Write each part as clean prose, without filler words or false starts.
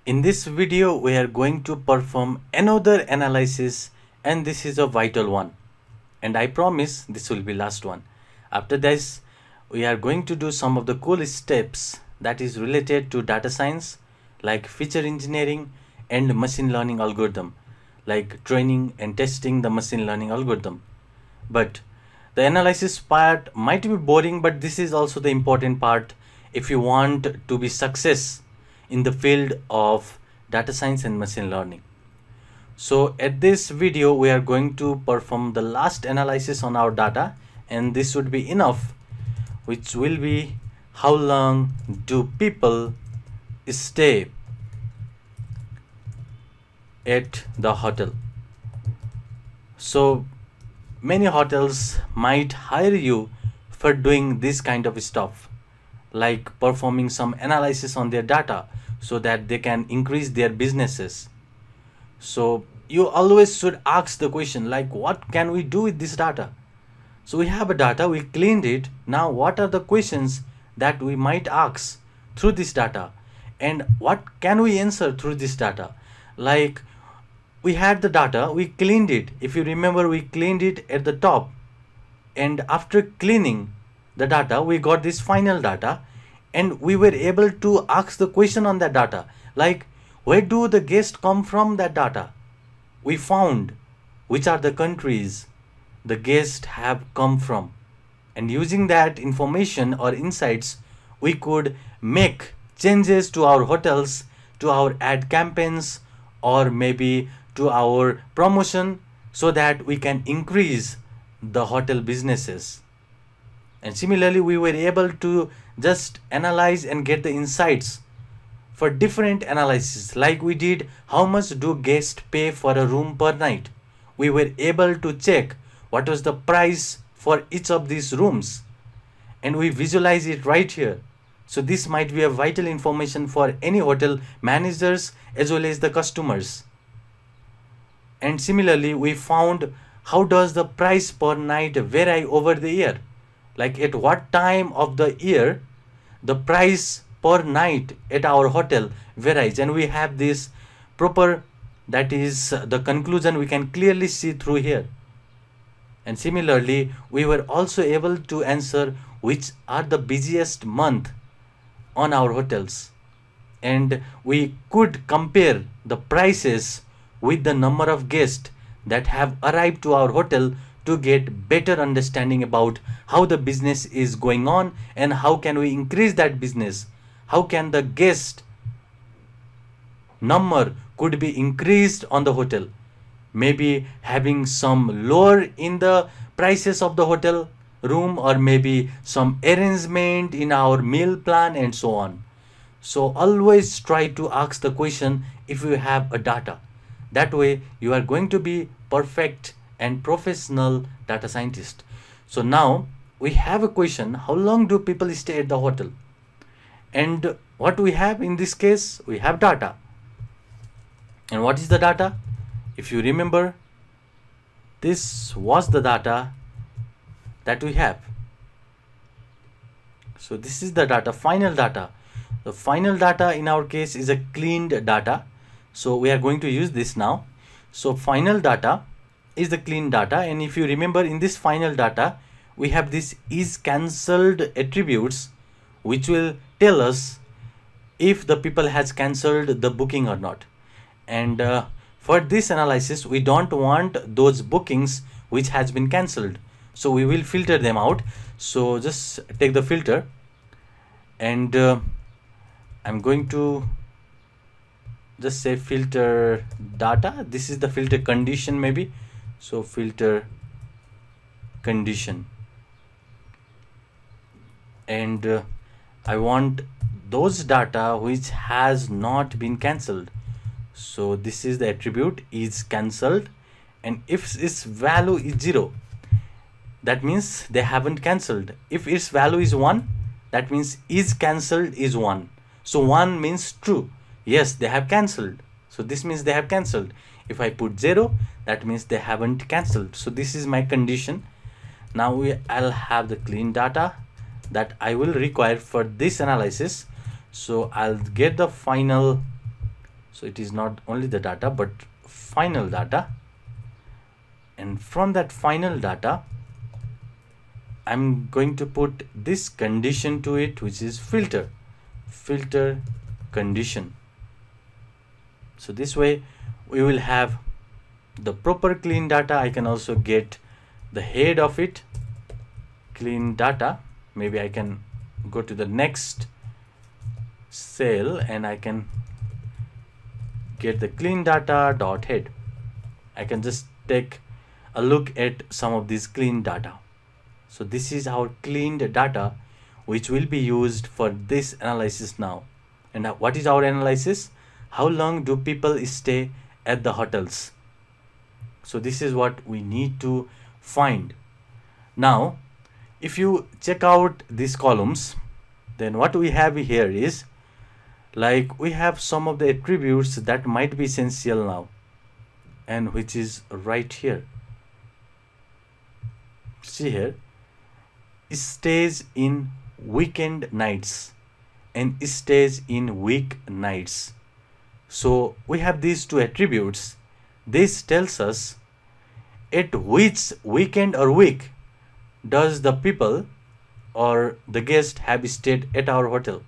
In this video, we are going to perform another analysis, and this is a vital one. And I promise this will be last one. After this, we are going to do some of the cool steps that is related to data science, like feature engineering and machine learning algorithm, like training and testing the machine learning algorithm. But the analysis part might be boring, but this is also the important part if you want to be success in the field of data science and machine learning. So at this video, we are going to perform the last analysis on our data, and this would be enough, which will be how long do people stay at the hotel. So many hotels might hire you for doing this kind of stuff, like performing some analysis on their data so that they can increase their businesses. So you always should ask the question, like, what can we do with this data? So we have a data, we cleaned it. Now what are the questions that we might ask through this data, and what can we answer through this data? Like, we had the data, we cleaned it. If you remember, we cleaned it at the top, and after cleaning the data, we got this final data, and we were able to ask the question on that data, like, where do the guests come from that data? We found which are the countries the guests have come from, and using that information or insights, we could make changes to our hotels, to our ad campaigns, or maybe to our promotion, so that we can increase the hotel businesses. And similarly, we were able to just analyze and get the insights for different analysis, like we did how much do guests pay for a room per night. We were able to check what was the price for each of these rooms, and we visualize it right here. So this might be a vital information for any hotel managers as well as the customers. And similarly, we found how does the price per night vary over the year, like at what time of the year the price per night at our hotel varies, and we have this proper, that is the conclusion we can clearly see through here. And similarly, we were also able to answer which are the busiest month on our hotels, and we could compare the prices with the number of guests that have arrived to our hotel to get better understanding about how the business is going on and how can we increase that business. How can the guest number could be increased on the hotel, maybe having some lower in the prices of the hotel room, or maybe some arrangement in our meal plan, and so on. So always try to ask the question if you have a data. That way you are going to be perfect and professional data scientist. So now we have a question, how long do people stay at the hotel? And what we have in this case, we have data. And what is the data? If you remember, this was the data that we have. So this is the data, final data. The final data in our case is a cleaned data. So we are going to use this now. So final data is the clean data, and if you remember, in this final data we have this is cancelled attributes, which will tell us if the people has cancelled the booking or not. And for this analysis, we don't want those bookings which has been cancelled, so we will filter them out. So just take the filter, and I'm going to just say filter data. This is the filter condition maybe. So filter condition, and I want those data which has not been cancelled. So this is the attribute is cancelled, and if its value is 0, that means they haven't cancelled. If its value is 1, that means is cancelled is 1. So 1 means true, yes, they have cancelled. So this means they have cancelled. If I put 0, that means they haven't cancelled. So this is my condition. Now I'll have the clean data that I will require for this analysis. So I'll get the final So it is not only the data but final data, and from that final data I'm going to put this condition to it, which is filter condition. So this way we will have the proper clean data. I can also get the head of it, clean data. Maybe I can go to the next cell and I can get the clean data dot head. I can just take a look at some of these clean data. So this is our cleaned data which will be used for this analysis now. And what is our analysis? How long do people stay at the hotels? So this is what we need to find. Now if you check out these columns, then what we have here is, like, we have some of the attributes that might be essential now, and which is right here. See here, stays in weekend nights and stays in week nights. So we have these two attributes. This tells us at which weekend or week does the people or the guest have stayed at our hotel.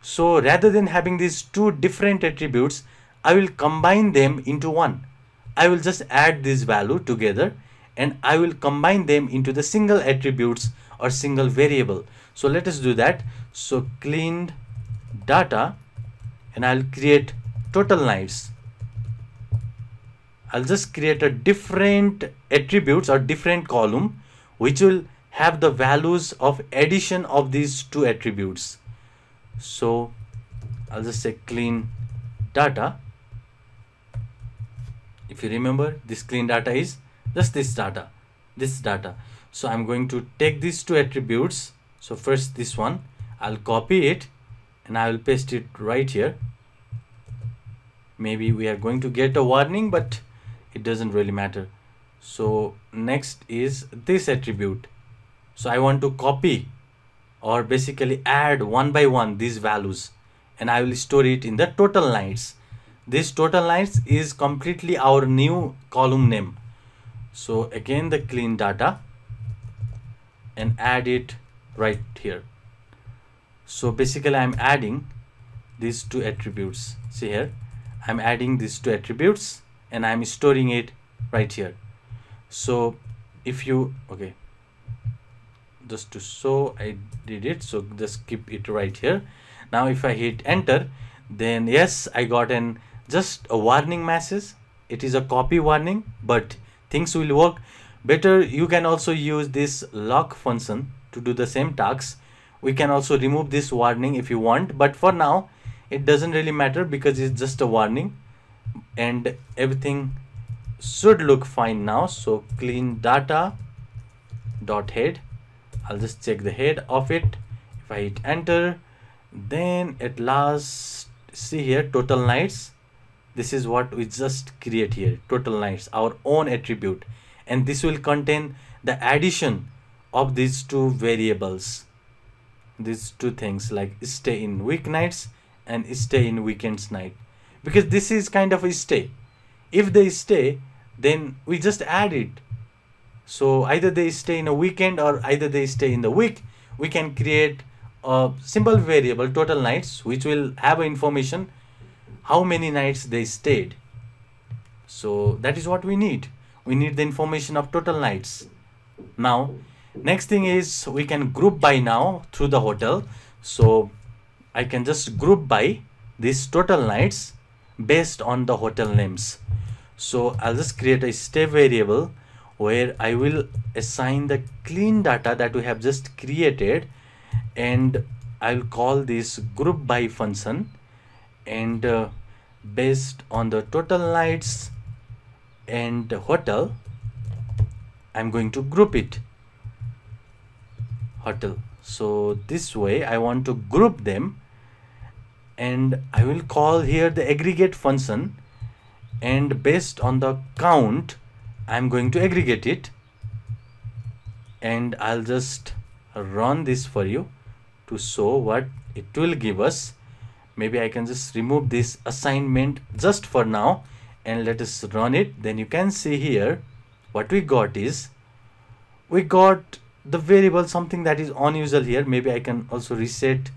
So rather than having these two different attributes, I will combine them into one. I will just add this value together and I will combine them into the single attributes or single variable. So let us do that. So cleaned data, and I'll create total nights. I'll just create a different attributes or different column which will have the values of addition of these two attributes. So I'll just say clean data. If you remember, this clean data is just this data. So I'm going to take these two attributes. So first this one, I'll copy it and I will paste it right here. Maybe we are going to get a warning, but it doesn't really matter. So next is this attribute. So I want to copy or basically add one by one these values, and I will store it in the total nights. This total nights is completely our new column name. So again the clean data and add it right here. So basically I'm adding these two attributes. See here, I'm adding these two attributes and I'm storing it right here. So if you, okay, just to show I did it, so just keep it right here. Now if I hit enter, then yes, I got an just a warning message. It is a copy warning, but things will work better. You can also use this lock function to do the same tasks. We can also remove this warning if you want, but for now it doesn't really matter because it's just a warning and everything should look fine now. So clean data dot head, I'll just check the head of it. If I hit enter, then at last, see here, total nights. This is what we just create here, total nights, our own attribute, and this will contain the addition of these two variables, these two things like stay in weeknights and stay in weekends night, because this is kind of a stay. If they stay, then we just add it. So either they stay in a weekend or either they stay in the week. We can create a simple variable total nights which will have information how many nights they stayed. So that is what we need. We need the information of total nights. Now next thing is we can group by now through the hotel. So I can just group by these total nights based on the hotel names. So I'll just create a stay variable where I will assign the clean data that we have just created, and I'll call this group by function, and based on the total nights and hotel, I'm going to group it hotel. So this way I want to group them, and I will call here the aggregate function, and based on the count I'm going to aggregate it, and I'll just run this for you to show what it will give us. maybe I can just remove this assignment just for now, and let us run it. Then you can see here what we got is we got the variable something that is unusual here. Maybe I can also reset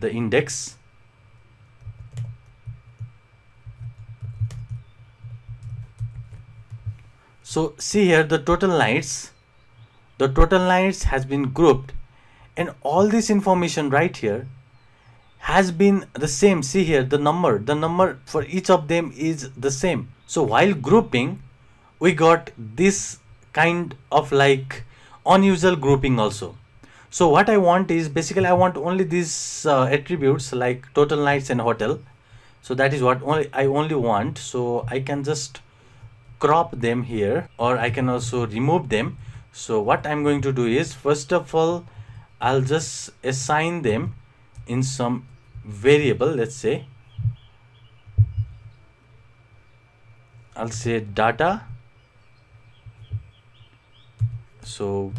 the index. So see here the total nights has been grouped, and all this information right here has been the same. See here the number for each of them is the same. So while grouping we got this kind of like unusual grouping also. So what I want is basically I want only these attributes like total nights and hotel. So that is what I only want. So I can just crop them here, or I can also remove them. So what I'm going to do is, first of all, I'll just assign them in some variable. Let's say I'll say data. So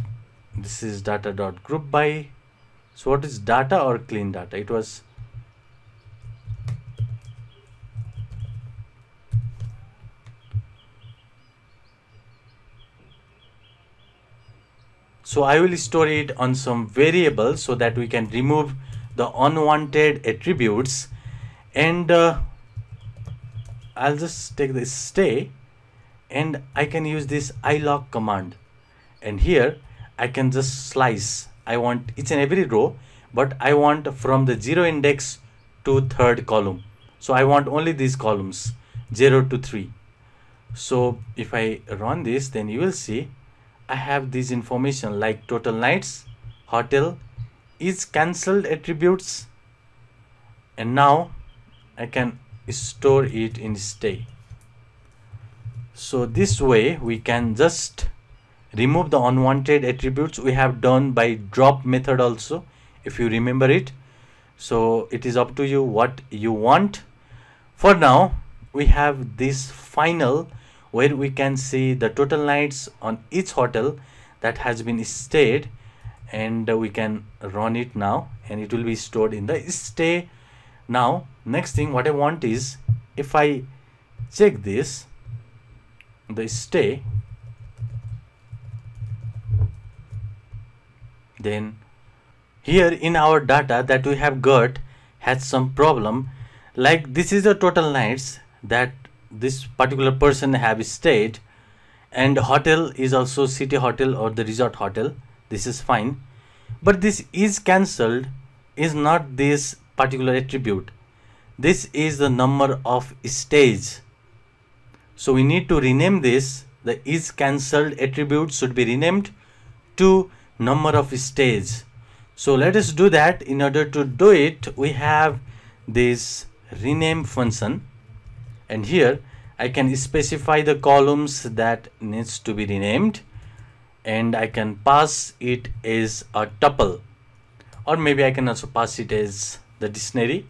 this is data dot group by. So what is data or clean data? It was so I will store it on some variable so that we can remove the unwanted attributes. And I'll just take this stay, and I can use this ilog command, and here I can just slice. I want each and every row, but I want from the 0 index to 3rd column. So I want only these columns 0 to 3. So if I run this, then you will see I have this information like total nights, hotel, is cancelled attributes, and now I can store it in stay. So this way we can just remove the unwanted attributes. We have done by drop method also, if you remember it. So it is up to you what you want. For now we have this final where we can see the total nights on each hotel that has been stayed, and we can run it now, and it will be stored in the stay. Now next thing what I want is, if I check this, the stay, then here in our data that we have got has some problem. Like this is the total nights that this particular person have stayed, and hotel is also city hotel or the resort hotel. This is fine, but this is cancelled is not this particular attribute. This is the number of stays. So we need to rename this. The is cancelled attribute should be renamed to number of stays. So let us do that. In order to do it, we have this rename function, and here I can specify the columns that needs to be renamed, and I can pass it as a tuple, or maybe I can also pass it as the dictionary.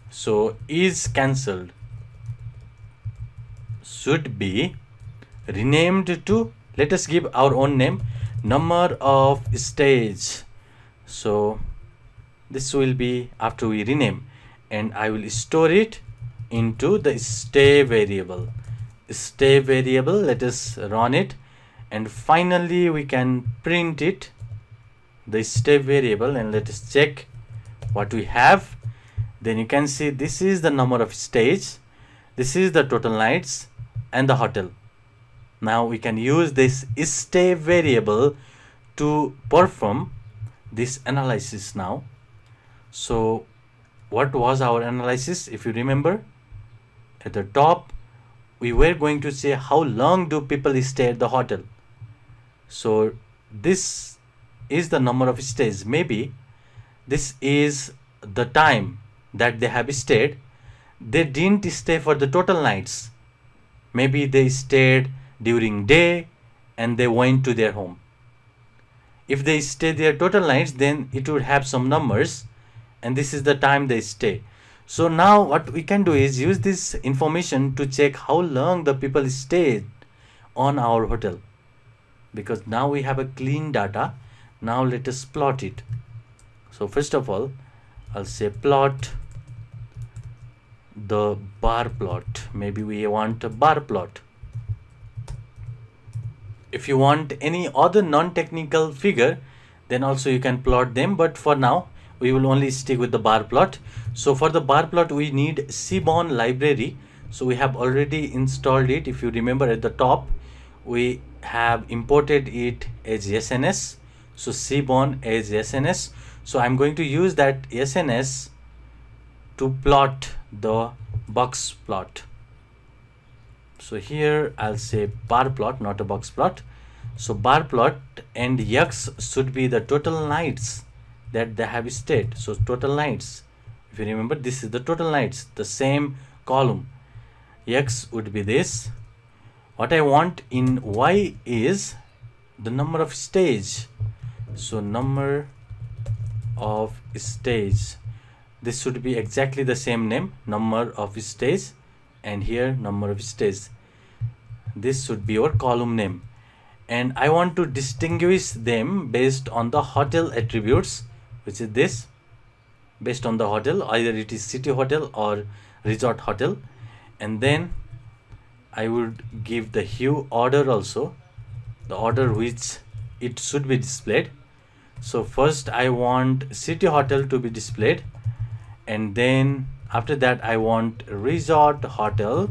So is cancelled should be renamed to, let us give our own name, number of stays. So this will be after we rename, and I will store it into the stay variable. Stay variable, let us run it, and finally we can print it, the stay variable, and let us check what we have. Then you can see this is the number of stays, this is the total nights, and the hotel. Now we can use this stay variable to perform this analysis now. So what was our analysis? If you remember, at the top we were going to say how long do people stay at the hotel. So this is the number of stays. Maybe this is the time that they have stayed. They didn't stay for the total nights. Maybe they stayed during day and they went to their home. If they stay their total nights, then it would have some numbers, and this is the time they stay. So now what we can do is use this information to check how long the people stayed on our hotel, because now we have a clean data. Now let us plot it. So first of all, I'll say plot the bar plot. Maybe we want a bar plot. If you want any other non-technical figure, then also you can plot them, but for now we will only stick with the bar plot. So for the bar plot we need Seaborn library. So we have already installed it. If you remember, at the top we have imported it as SNS. So Seaborn as SNS. So I'm going to use that SNS to plot the box plot. So here I'll say bar plot, not a box plot. So bar plot, and X should be the total nights that they have stayed. So total nights, if you remember, this is the total nights, the same column. X would be this. What I want in Y is the number of stays. So number of stays, this should be exactly the same name, number of stays, and here number of stays. This should be your column name, and I want to distinguish them based on the hotel attributes, which is this, based on the hotel, either it is city hotel or resort hotel. And then I would give the hue order also, the order which it should be displayed. So first I want city hotel to be displayed, and then after that I want resort hotel,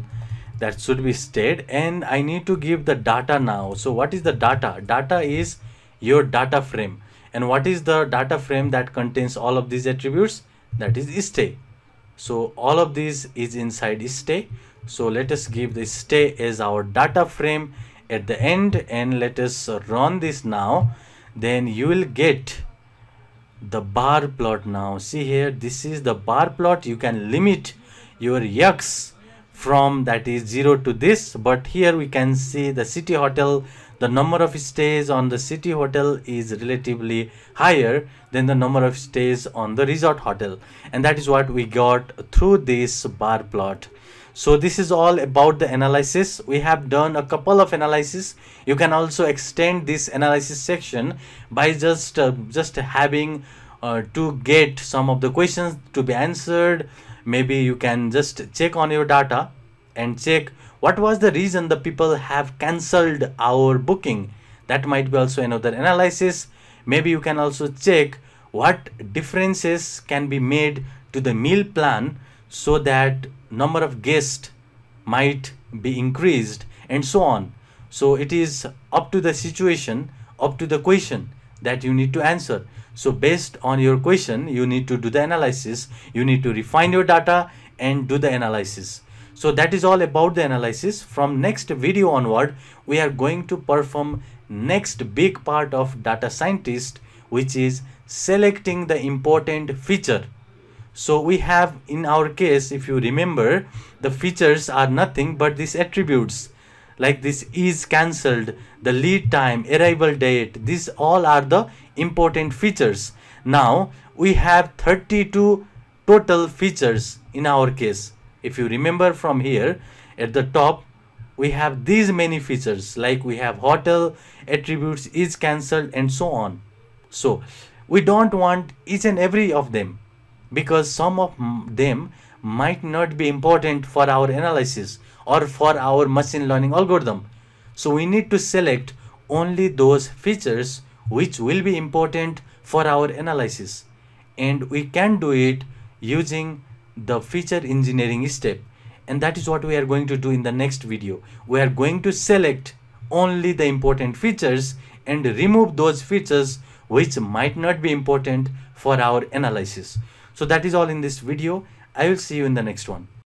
that should be stayed, and I need to give the data now. So what is the data? Data is your data frame. And what is the data frame that contains all of these attributes? That is stay. So all of these is inside stay. So let us give the stay as our data frame at the end, and let us run this now. Then you will get the bar plot. Now see here, this is the bar plot. You can limit your X from that is 0 to this, but here we can see the city hotel, the number of stays on the city hotel is relatively higher than the number of stays on the resort hotel, and that is what we got through this bar plot. So this is all about the analysis. We have done a couple of analysis. You can also extend this analysis section by just having to get some of the questions to be answered. Maybe you can just check on your data and check what was the reason the people have cancelled our booking. That might be also another analysis. Maybe you can also check what differences can be made to the meal plan so that number of guests might be increased, and so on. So it is up to the situation, up to the question that you need to answer. So based on your question, you need to do the analysis, you need to refine your data and do the analysis. So that is all about the analysis. From next video onward, we are going to perform next big part of data scientist, which is selecting the important feature. So we have, in our case, if you remember, the features are nothing but these attributes, like this is cancelled, the lead time, arrival date. These all are the important features. Now we have 32 total features in our case. If you remember from here at the top, we have these many features, like we have hotel, attributes, is cancelled, and so on. So we don't want each and every of them, because some of them might not be important for our analysis or for our machine learning algorithm. So we need to select only those features which will be important for our analysis, and we can do it using the feature engineering step, and that is what we are going to do in the next video. We are going to select only the important features and remove those features which might not be important for our analysis. So that is all in this video. I will see you in the next one.